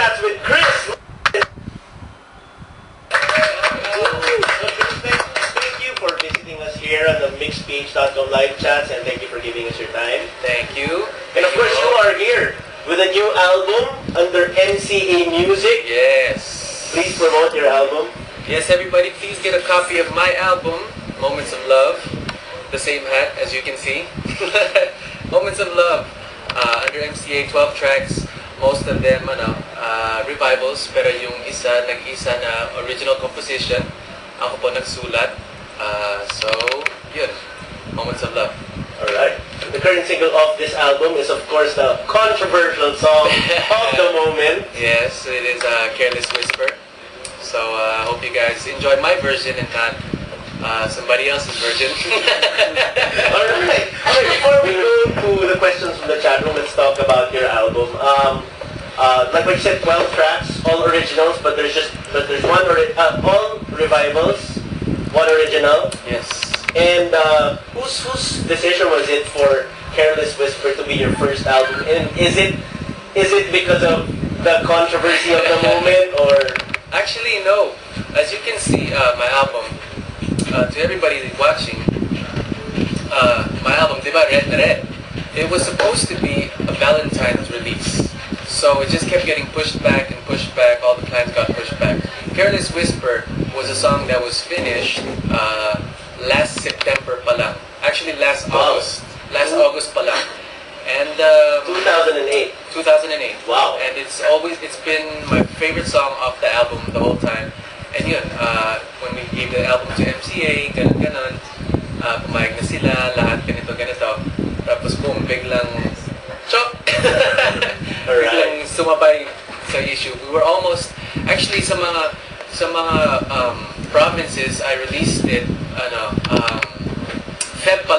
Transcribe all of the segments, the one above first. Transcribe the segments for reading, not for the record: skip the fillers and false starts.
chats with Kris. Thank you for visiting us here on the MYXPH.com live chats, and thank you for giving us your time. Thank you. And of course, you are here with a new album under MCA Music. Yes. Please promote your album. Yes, everybody, please get a copy of my album, Moments of Love. The same hat, as you can see. Moments of Love. Under MCA, 12 tracks. Most of them, revivals. Pero yung nag-isa na original composition, ako po nagsulat. So, yun. Moments of Love. Alright. The current single of this album is, of course, the controversial song of the moment. Yes, it is Careless Whisper. So, I hope you guys enjoy my version and not somebody else's version. Alright. Before we go to the questions from the chat room, let's talk about your album. Like what you said, 12 tracks, all originals, but there's one, all revivals, one original. Yes. And whose decision was it for Careless Whisper to be your first album? And is it because of the controversy of the moment, or? Actually, no. As you can see, my album, to everybody watching, my album, Diba Red na Red, it was supposed to be a Valentine's release. So it just kept getting pushed back and pushed back. All the plans got pushed back. Careless Whisper was a song that was finished last September pa lang. Actually, last August. Last August pa lang. And 2008. 2008. Wow. And it's been my favorite song off the album the whole time. And yun, when we gave the album to MCA, ganon, pumayag na sila, lahat ganito. Tapos boom, biglang chop! Biglang sumabay sa issue. We were almost, actually sa mga provinces, I released it, Feb pa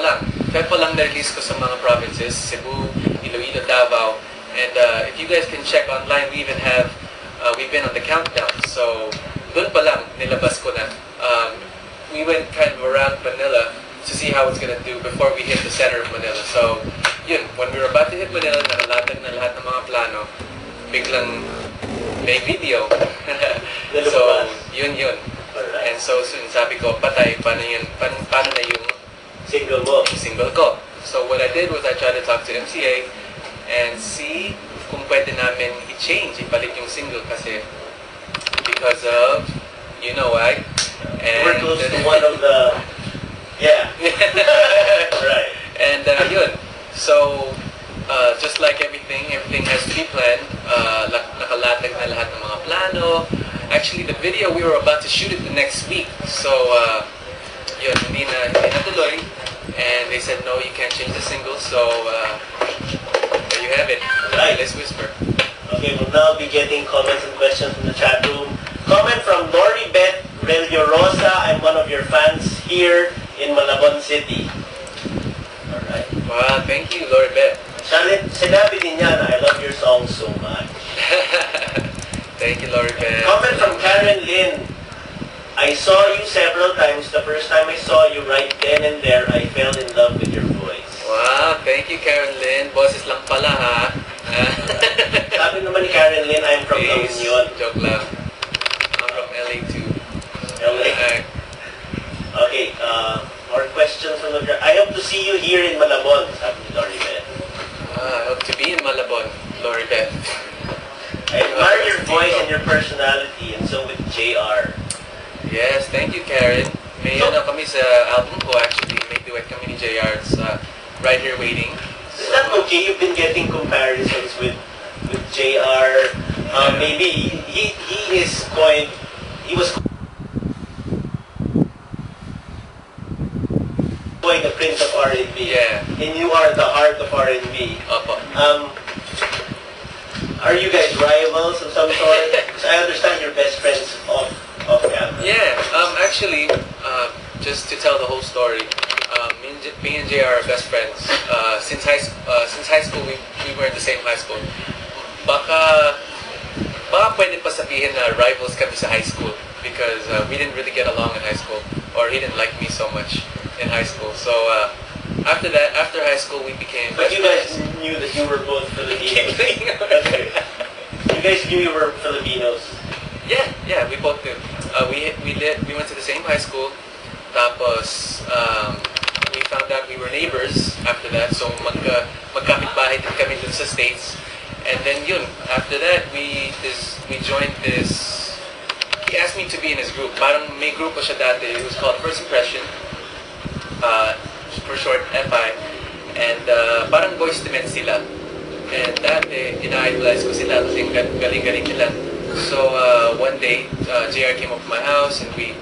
lang na-release ko sa mga provinces, Cebu, Iloilo, Davao. And if you guys can check online, we even have, we've been on the countdown. So, doon pa lang, nilabas ko na. We went kind of around Manila to see how it's gonna do before we hit the center of Manila. So, yun, when we were about to hit Manila, nakalatag na lahat ng mga plano, biglang may video. So, yun. Alright. And so, sabi ko, patay, paano na yung single ko. So what I did was I tried to talk to MCA and see kung pwede namin ipalit yung single kasi because of, you know why. And we're close to one of the, yeah. Right. And yun. So, just like everything has to be planned. Nakalatag na lahat ng mga plano. Actually, the video, we were about to shoot it the next week. So, yun, hindi na tuloy. And they said, no, you can't change the single. So, there you have it. Right. Let's whisper. Okay, we'll now be getting comments and questions from the chat room. Comment from Lori Beth Rosa. I'm one of your fans here in Malabon City. Alright. Wow, thank you, Lori Beth. Sinabi din niya na I love your song so much. Thank you, Lori Beth. Comment from Karen Lynn. I saw you several times. The first time I saw you right then and there, I fell in love with your voice. Wow, thank you, Karen Lynn. Boses lang pala, ha? Sabi naman ni Karen Lynn, I'm from La Union. Joke lang. I'm from LA too. LA. Okay, more questions from the... I hope to see you here in Malabon, sabi ni Lori Beth. I hope to be in Malabon, Lori Beth. I admire your voice and your personality, and so with JR. Yes, thank you, Karen. May kami sa album ko actually. May duet kami ni JR. It's right here waiting. Is that okay? You've been getting comparisons with JR. Maybe he was quite the prince of R&B. Yeah. And you are the heart of R&B. Opo. Are you guys rivals of some sort? Because I understand you're best friends off camera. Yeah, actually, just to tell the whole story, me and JR are best friends. Since high school, we were in the same high school. Baka pwede pa sabihin na rivals kami sa high school because we didn't really get along in high school, or he didn't like me so much in high school. So after high school, we became. But you guys knew that you were both Filipino. Okay. You guys knew you were Filipinos? Yeah, we both knew. We went to the same high school. Tapos, we found out we were neighbors after that. So, magkapit-bahay din kami dun sa States. And then yun, after that, we joined this. He asked me to be in his group. Parang may grupo siya dati. It was called First Impression. For short, FI. And parang boys to men sila. And dati, ina-idolize ko sila kasi galing-galing nila. So one day, JR came up to my house and we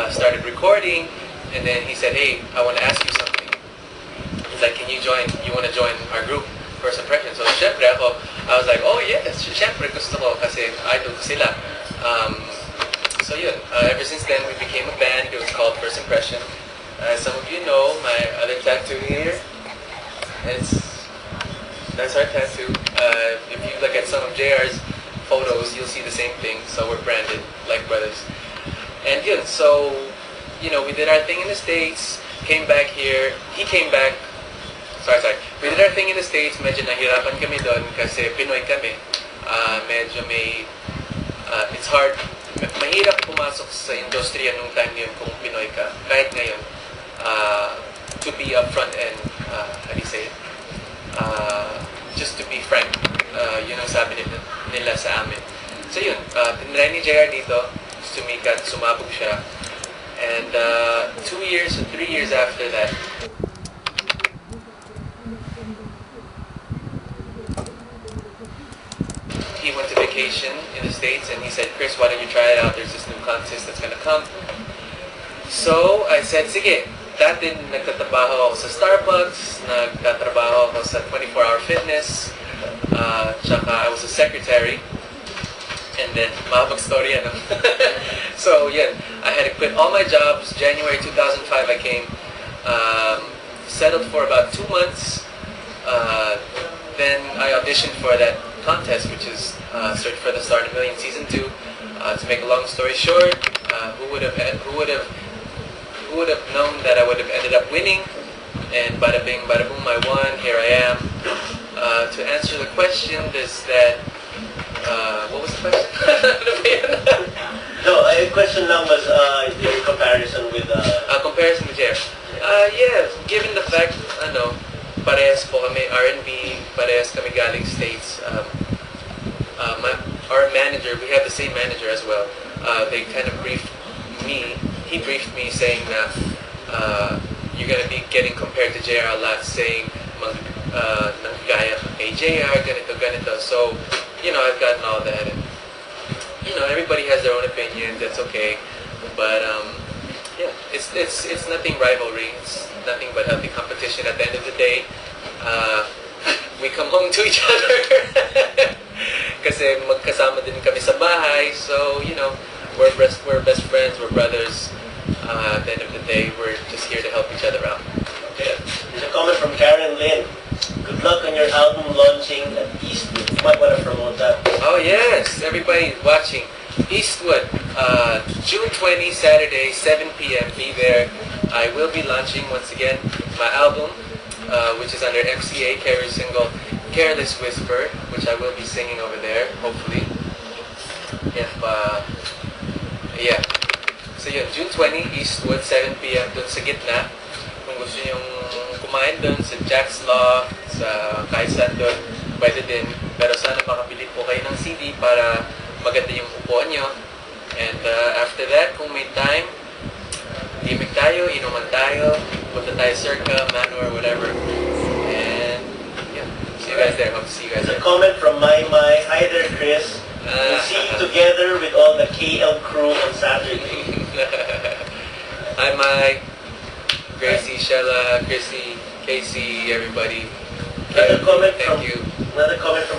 started recording. And then he said, "Hey, I want to ask you something." He's like, "Can you join? You want to join our group, First Impression?" So syempre ako, I was like, "Oh yes, syempre gusto ko kasi idol ko sila." So yun, ever since then we became a band. It was called First Impression. As some of you know, my other tattoo here, that's our tattoo. If you look at some of JR's photos, you'll see the same thing. So we're branded like brothers. And yun, so, you know, we did our thing in the States, came back here, he came back, sorry. We did our thing in the States, medyo nahirapan kami doon kasi Pinoy kami. Medyo may, it's hard, mahirap pumasok sa industriya nung time yun kung Pinoy ka. Kahit ngayon, to be upfront and, how do you say it? Just to be frank, yun ang sabi nila sa amin. So yun, tinry ni JR dito, sumikat, sumabog siya. And 2 years or 3 years after that, he went to vacation in the States and he said, "Kris, why don't you try it out? There's this new contest that's gonna come." So I said, sige. Dati nagtatrabaho ako sa Starbucks, nagtatrabaho ako sa 24-hour fitness, tsaka I was a secretary. And then, mahabang story ano. So, yeah, I had to quit all my jobs. January 2005, I came. Settled for about 2 months. Then I auditioned for that contest, which is Search for the Star in a Million Season 2. To make a long story short, who would have known that I would have ended up winning? And bada bing, bada boom, I won. Here I am. To answer the question is that, what was the question? No, a question lang was your comparison with... Comparison with JR. Yeah, given the fact, parehas po kami R&B, parehas kami galing States. Our manager, we have the same manager as well. They kind of briefed me. He briefed me saying that you're gonna be getting compared to JR a lot, saying nanggaya kay JR, ganito. So, I've gotten all that. And, everybody has their own opinion. That's okay. But yeah, it's nothing rivalry. It's nothing but healthy competition. At the end of the day, we come home to each other. Kasi magkasama din kami sa bahay. So, we're best friends. We're brothers. At the end of the day, we're just here to help each other out. Yeah. There's a comment from Karen Lynn. Good luck on your album launching at Eastwood. You might want to promote that. Oh yes, everybody watching. Eastwood, June 20, Saturday, 7 p.m. Be there. I will be launching once again my album, which is under MCA Carrier's single Careless Whisper, which I will be singing over there, hopefully. Yeah. So yun, June 20, Eastwood, 7 p.m. Dun sa gitna. Kung gusto nyong kumain dun sa Jack's Law, sa kahit saan dun, pwede din. Pero sana makabili po kayo ng CD para maganda yung upuan nyo. And after that, kung may time, gimmick tayo, inuman tayo, punta tayo Circa, Manor, whatever. And yeah, see you guys there. Hope to see you guys there. A comment from My. Hi there, Kris. We'll see you together with all the KL crew on Saturday. Hi, Mike, Gracie, Shella, Chrissy, Casey, everybody. Another comment Thank you. Another comment from